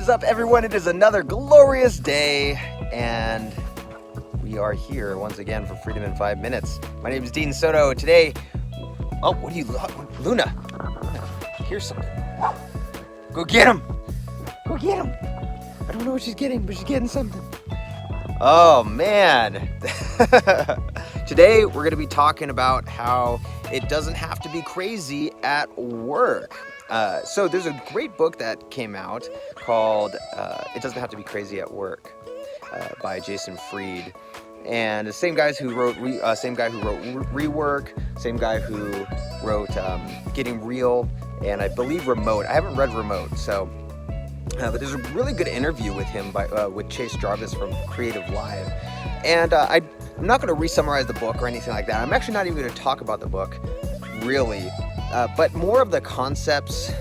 is up, everyone? It is another glorious day, and we are here once again for Freedom in 5 Minutes. My name is Dean Soto. Today, what do you love? Luna, here's something. Go get him! Go get him! I don't know what she's getting, but she's getting something. Oh, man. Today, we're going to be talking about how it doesn't have to be crazy at work. So there's a great book that came out called It Doesn't Have to Be Crazy at Work by Jason Fried. And the same guy who wrote Rework, same guy who wrote Getting Real, and I believe Remote. I haven't read Remote, so but there's a really good interview with him with Chase Jarvis from Creative Live. And I'm not going to re-summarize the book or anything like that. I'm actually not even going to talk about the book, really. But more of the concepts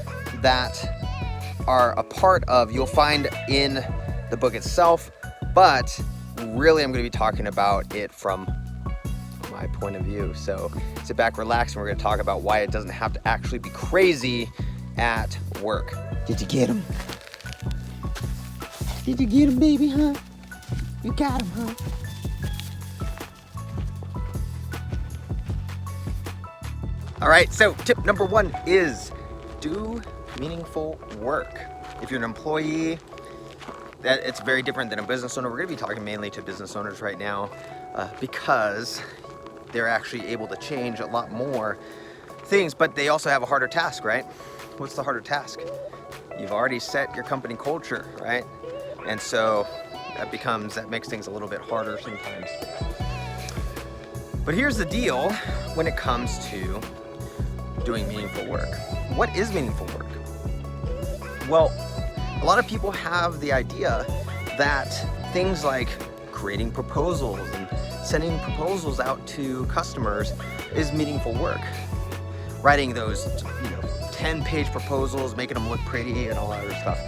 that are a part of, you'll find in the book itself, but really I'm going to be talking about it from my point of view. So sit back, relax, and we're going to talk about why it doesn't have to actually be crazy at work. Did you get him? Did you get him, baby, huh? You got him, huh? All right, so tip number 1 is do meaningful work. If you're an employee, it's very different than a business owner. We're going to be talking mainly to business owners right now because they're actually able to change a lot more things, but they also have a harder task, right? What's the harder task? You've already set your company culture, right? And so that makes things a little bit harder sometimes. But here's the deal when it comes to doing meaningful work. What is meaningful work? Well, a lot of people have the idea that things like creating proposals and sending proposals out to customers is meaningful work. Writing those, 10-page proposals, making them look pretty and all that other stuff.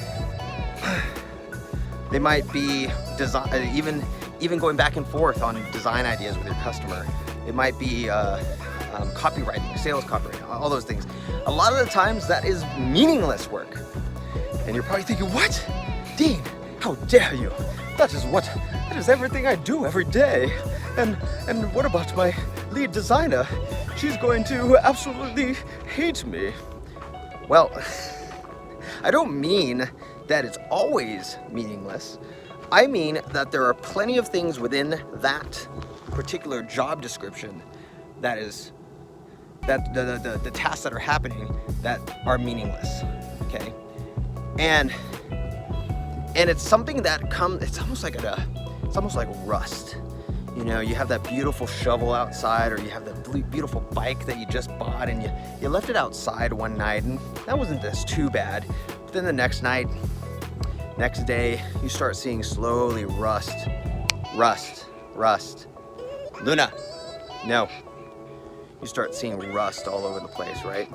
They might be even going back and forth on design ideas with your customer. It might be copywriting, sales copywriting, all those things. A lot of the times that is meaningless work. And you're probably thinking, what? Dean, how dare you? That is everything I do every day. And what about my lead designer? She's going to absolutely hate me. Well, I don't mean that it's always meaningless. I mean that there are plenty of things within that particular job description that the tasks that are happening that are meaningless, okay? And it's something that it's almost like rust. You have that beautiful shovel outside, or you have that beautiful bike that you just bought, and you left it outside one night, and that wasn't too bad. But then the next day, you start seeing slowly rust. Luna, no. You start seeing rust all over the place, right?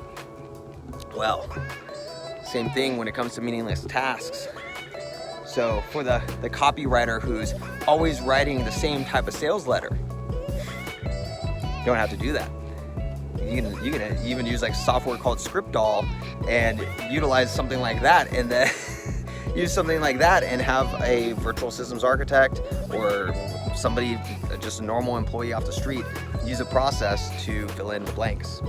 Well, same thing when it comes to meaningless tasks. So for the copywriter who's always writing the same type of sales letter, you don't have to do that. You can even use like software called Scriptall and utilize something like that, and then use something like that and have a virtual systems architect or somebody, just a normal employee off the street, use a process to fill in the blanks.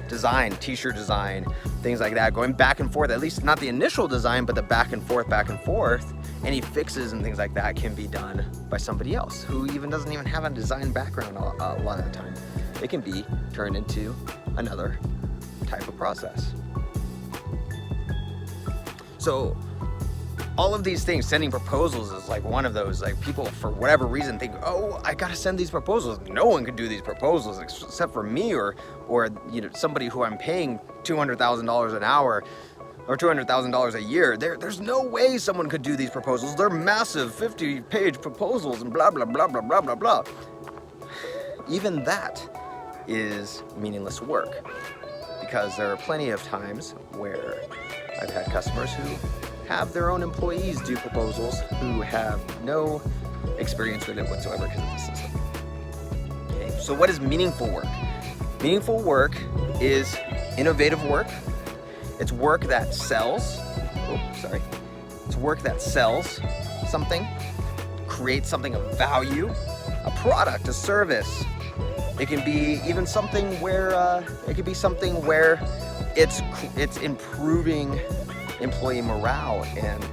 Design, t-shirt design, things like that, going back and forth, at least not the initial design, but the back and forth, any fixes and things like that can be done by somebody else who doesn't even have a design background a lot of the time. It can be turned into another type of process. So all of these things, sending proposals is like one of those, like people for whatever reason think, oh, I gotta send these proposals. No one can do these proposals except for me or somebody who I'm paying $200,000 an hour or $200,000 a year. There's no way someone could do these proposals. They're massive 50-page proposals and blah, blah, blah, blah, blah, blah, blah. Even that is meaningless work, because there are plenty of times where I've had customers who have their own employees do proposals who have no experience with it whatsoever because of the system. Okay, so what is meaningful work? Meaningful work is innovative work. It's work that sells, It's work that sells something, creates something of value, a product, a service. It can be even something where it's improving employee morale and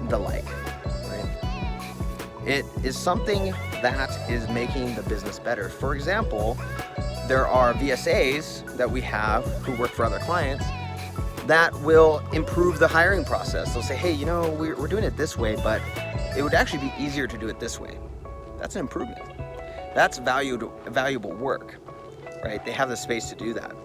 the like, right? It is something that is making the business better. For example, there are VSAs that we have who work for other clients that will improve the hiring process. They'll say, hey, you know, we're doing it this way, but it would actually be easier to do it this way. That's an improvement. That's valuable work, right? They have the space to do that.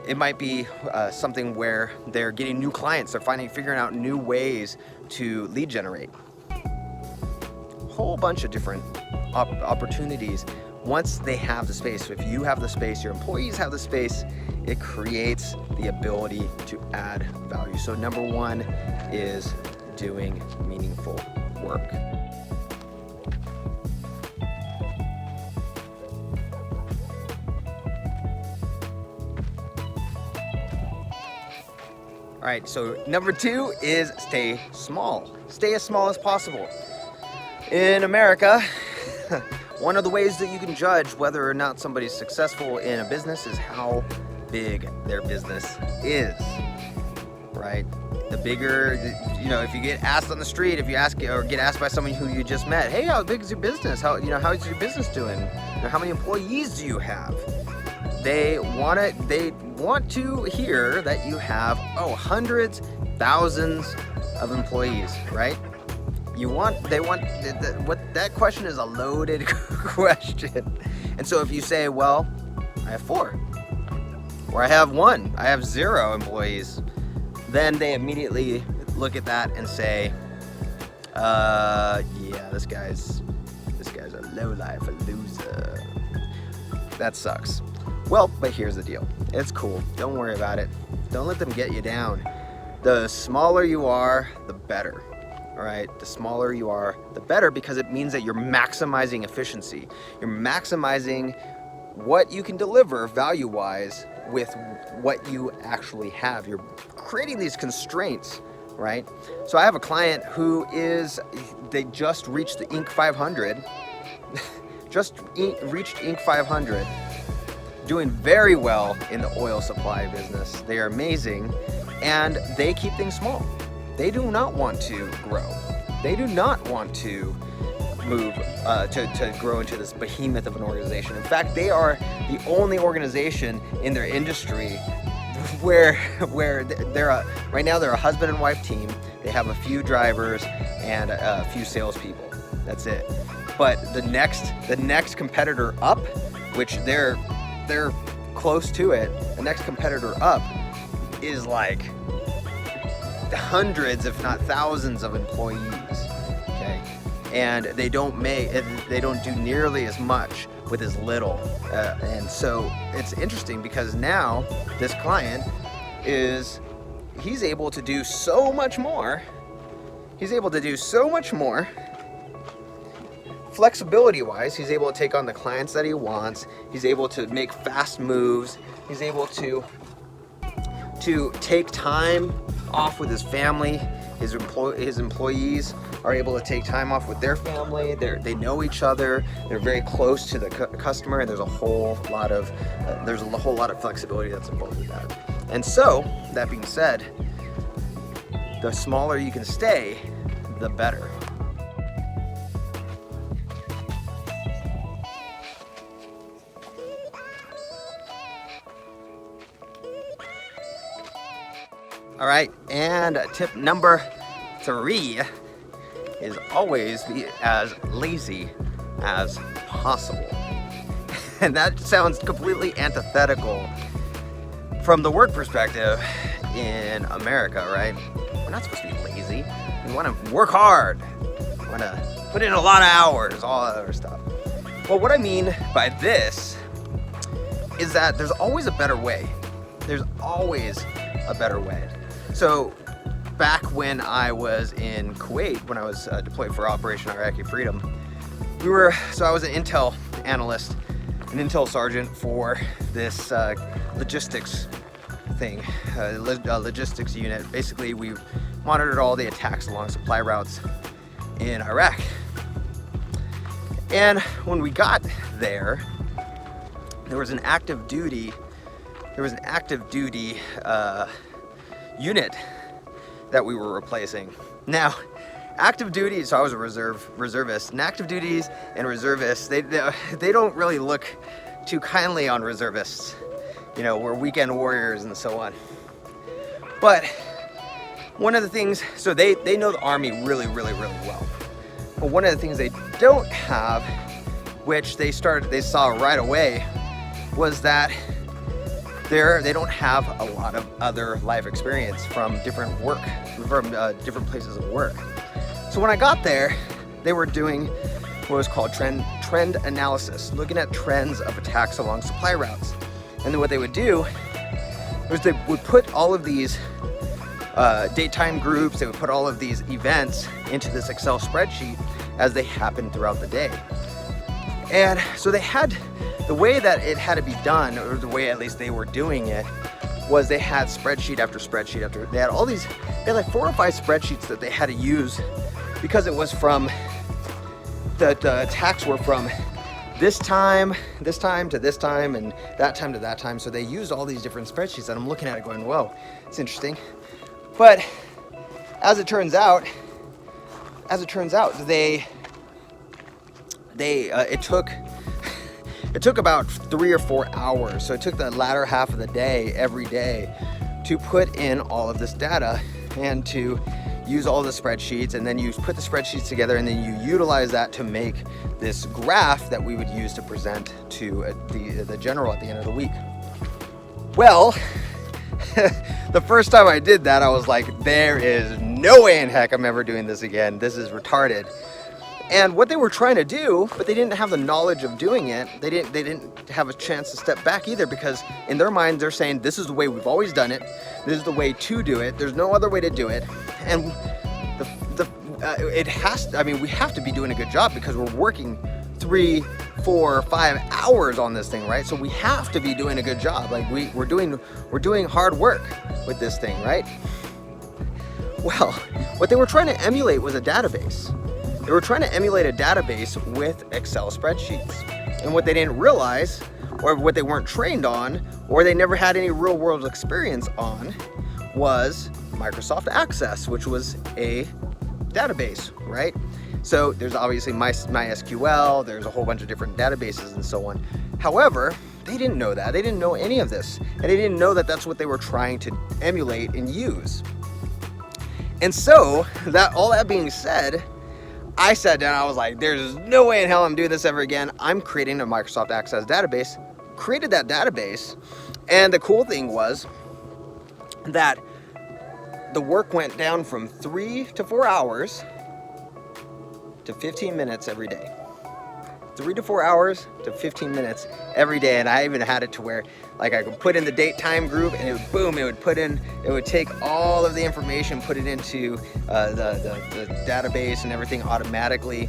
It might be something where they're getting new clients. They're figuring out new ways to lead generate. A whole bunch of different opportunities once they have the space. If you have the space, your employees have the space, it creates the ability to add value. So number one is doing meaningful work. All right, so number two is stay small. Stay as small as possible. In America, one of the ways that you can judge whether or not somebody's successful in a business is how big their business is, right? The bigger, if you get asked on the street, if you ask or get asked by someone who you just met, hey, how big is your business? How is your business doing? How many employees do you have? They want to hear that you have, hundreds, thousands of employees, right? That question is a loaded question. And so if you say, well, I have 4, or I have 1, I have 0 employees, then they immediately look at that and say, yeah, this guy's a lowlife, a loser. That sucks. Well, but here's the deal. It's cool. Don't worry about it. Don't let them get you down. The smaller you are, the better. All right? The smaller you are, the better, because it means that you're maximizing efficiency. You're maximizing what you can deliver value-wise with what you actually have. You're creating these constraints, right? So I have a client who they just reached the Inc. 500, reached Inc. 500, doing very well in the oil supply business. They are amazing, and they keep things small. They do not want to grow. They do not want to move to grow into this behemoth of an organization. In fact, they are the only organization in their industry where right now they're a husband and wife team. They have a few drivers and a few salespeople. That's it. But the next competitor up, which they're close to it, the next competitor up is like hundreds, if not thousands, of employees. Okay, and they don't do nearly as much with as little, and so it's interesting because now this client he's able to do so much more. He's able to do so much more. Flexibility-wise, he's able to take on the clients that he wants. He's able to make fast moves. He's able to take time off with his family. His employees are able to take time off with their family. They know each other. They're very close to the customer, and there's a whole lot of flexibility that's involved with that. And so, that being said, the smaller you can stay, the better. All right, and tip number 3 is always be as lazy as possible. And that sounds completely antithetical from the work perspective in America, right? We're not supposed to be lazy. We want to work hard. We want to put in a lot of hours, all that other stuff. Well, what I mean by this is that there's always a better way. There's always a better way. So back when I was in Kuwait, when I was deployed for Operation Iraqi Freedom, I was an intel analyst, an intel sergeant for this logistics thing, a logistics unit. Basically, we monitored all the attacks along supply routes in Iraq. And when we got there, there was an active duty unit that we were replacing. Now, active duty, so I was a reservist, and active duties and reservists, they don't really look too kindly on reservists. You know, we're weekend warriors and so on. But one of the things, so they know the Army really well. But one of the things they don't have, which they saw right away, was that they don't have a lot of other life experience from different places of work. So when I got there, they were doing what was called trend analysis, looking at trends of attacks along supply routes. And then what they would do was they would put all of these daytime groups, they would put all of these events into this Excel spreadsheet as they happened throughout the day. And so they had, the way that it had to be done, or the way at least they were doing it, was they had spreadsheet after spreadsheet after, they had like 4 or 5 spreadsheets that they had to use, because it was from, the attacks were from this time to this time, and that time to that time. So they used all these different spreadsheets, and I'm looking at it going, whoa, it's interesting. But as it turns out, it took about 3 or 4 hours. So it took the latter half of the day, every day, to put in all of this data and to use all the spreadsheets, and then you put the spreadsheets together, and then you utilize that to make this graph that we would use to present to the general at the end of the week. Well, the first time I did that, I was like, there is no way in heck I'm ever doing this again. This is retarded. And what they were trying to do, but they didn't have the knowledge of doing it, they didn't have a chance to step back either, because in their minds they're saying, this is the way we've always done it, this is the way to do it, there's no other way to do it. And we have to be doing a good job, because we're working 3, 4, 5 hours on this thing, right? So we have to be doing a good job. Like we're doing hard work with this thing, right? Well, what they were trying to emulate was a database. They were trying to emulate a database with Excel spreadsheets. And what they didn't realize, or what they weren't trained on, or they never had any real world experience on, was Microsoft Access, which was a database, right? So there's obviously MySQL, there's a whole bunch of different databases and so on. However, they didn't know that. They didn't know any of this. And they didn't know that that's what they were trying to emulate and use. And so, all that being said, I sat down, I was like, there's no way in hell I'm doing this ever again. I'm creating a Microsoft Access database, created that database, and the cool thing was that the work went down from 3 to 4 hours to 15 minutes every day. 3 to 4 hours to 15 minutes every day. And I even had it to where, like, I could put in the date time group, and it would take all of the information, put it into the database and everything automatically.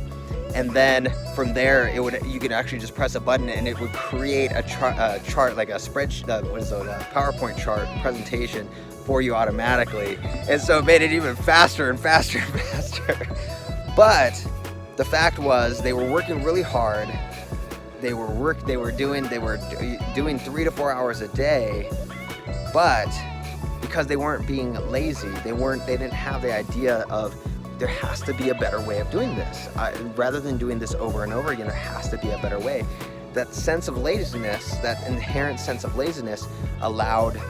And then from there, you could actually just press a button, and it would create a chart, like a spreadsheet, a PowerPoint chart presentation for you automatically. And so it made it even faster and faster and faster. But the fact was, they were working really hard. They were doing 3 to 4 hours a day, but because they weren't being lazy, they didn't have the idea of, there has to be a better way of doing this. Rather than doing this over and over again, there has to be a better way. That sense of laziness, that inherent sense of laziness, allowed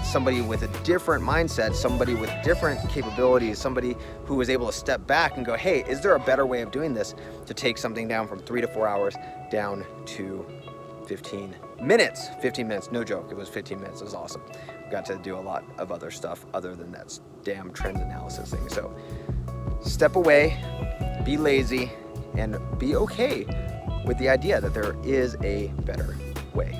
somebody with a different mindset, somebody with different capabilities, somebody who was able to step back and go, hey, is there a better way of doing this, to take something down from 3 to 4 hours down to 15 minutes. 15 minutes, no joke, it was 15 minutes. It was awesome. We got to do a lot of other stuff other than that damn trend analysis thing. So step away, be lazy, and be okay with the idea that there is a better way.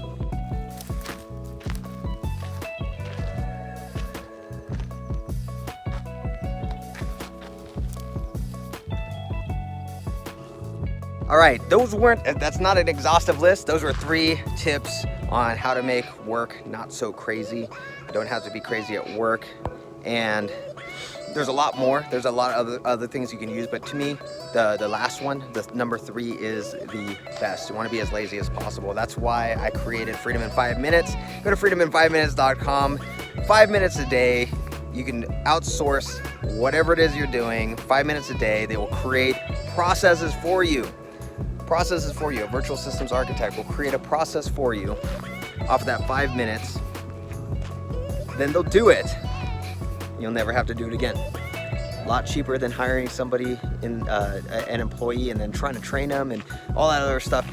All right, that's not an exhaustive list. Those were 3 tips on how to make work not so crazy don't have to be crazy at work. And there's a lot more. There's a lot of other things you can use, but to me, the last one, the number 3, is the best. You want to be as lazy as possible. That's why I created Freedom in 5 Minutes. Go to freedomin5minutes.com. 5 minutes a day. You can outsource whatever it is you're doing. 5 minutes a day. They will create processes for you. Processes for you. A virtual systems architect will create a process for you off of that 5 minutes. Then they'll do it. You'll never have to do it again. A lot cheaper than hiring somebody, an employee, and then trying to train them and all that other stuff.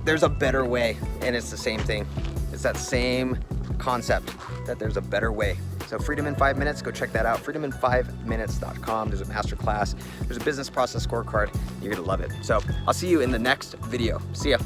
There's a better way, and it's the same thing. It's that same concept, that there's a better way. So Freedom in 5 Minutes, go check that out. freedomin5minutes.com. There's a masterclass. There's a business process scorecard. You're gonna love it. So I'll see you in the next video. See ya.